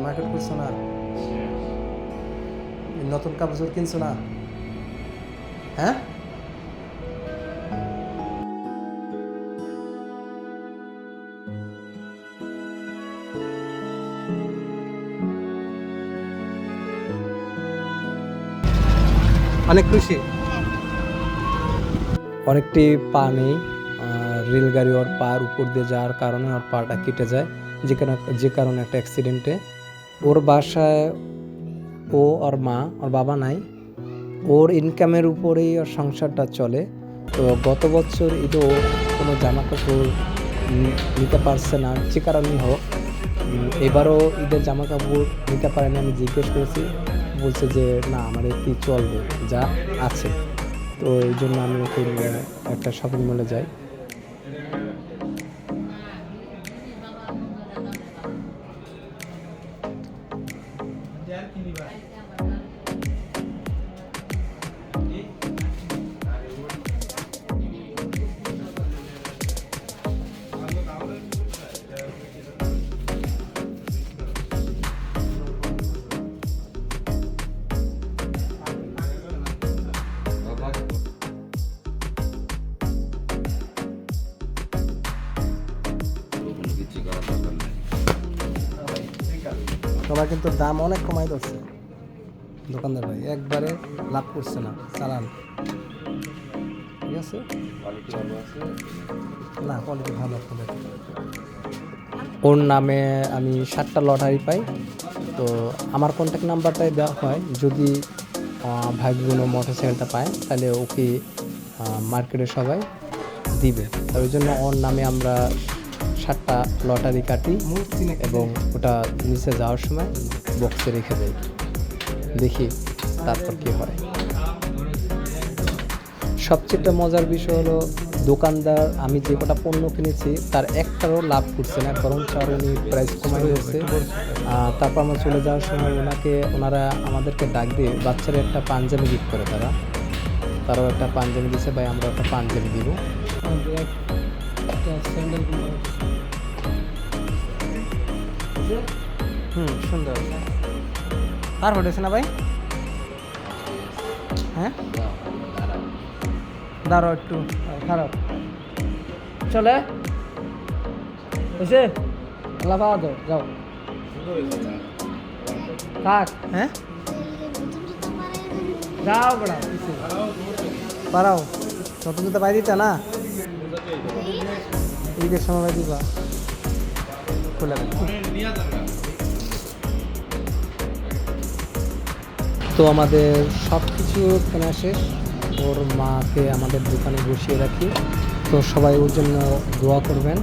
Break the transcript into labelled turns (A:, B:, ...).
A: Market করছো না, নতুন কাপড় কিনছো না? হ্যাঁ, অনেক খুশি। অনেকটি পা নেই, রেলগাড়ি ওর পার উপর দিয়ে যাওয়ার কারণে ওর পাটা কেটে যায়, যে কারণে একটা অ্যাক্সিডেন্টে ওর বাসায় ও ওর মা, ওর বাবা নাই, ওর ইনকামের উপরেই ওর সংসারটা চলে। তো গত বছর ঈদও কোনো জামা কাপড় নিতে পারছে না, যে কারণেই হোক। এবারও ঈদের জামা কাপড় নিতে পারেনি। আমি জিজ্ঞেস করেছি, বলছে যে না, আমার একটি চলবে যা আছে। তো এই জন্য আমি ওকে নিয়ে একটা শপিং মলে যাই। সবাই কিন্তু দাম অনেক কমাই ধরছে, দোকানদার ভাই একবারে লাভ করছে না, চালান ঠিক আছে না, কোয়ালিটি ভালো আপনাদের। ওর নামে আমি 7টা লটারি পাই, তো আমার কন্ট্যাক্ট নাম্বারটাই দেওয়া হয়। যদি ভাইগুলো মোটরসাইকেলটা পায় তাহলে ওকে মার্কেটে সবাই দিবে। ওই জন্য ওর নামে আমরা 7টা লটারি কাটি এবং ওটা নিচে যাওয়ার সময় বক্সে রেখে দেয়, দেখি তারপর কি হয়। সবচেয়ে মজার বিষয় হলো, দোকানদার আমি যে কটা পণ্য কিনেছি তার একটারও লাভ করছে না, বরং উনি প্রাইস কমাই দিয়েছে। তারপর আমরা চলে যাওয়ার সময় ওনারা আমাদেরকে ডাক দিয়ে বাচ্চারা একটা পাঞ্জাবি গিফট করে, তারাও একটা পাঞ্জাবি দিয়েছে। ভাই আমরা একটা পাঞ্জাবি দিব। সুন্দর আর হটেছে না ভাই? হ্যাঁ, দাঁড়াও একটু, খারাপ চলে এসে লাফা দাও, যাও থাক। হ্যাঁ, যাও বড়া পারাও, নতুন জুতা পাই দিতা না, ঈদের সময় পাই দিবা, খুলে তো আমাদের সব কিছু কেনা শেষ। ওর মাকে আমাদের দোকানে বসিয়ে রাখি, তো সবাই ওর জন্য দোয়া করবেন।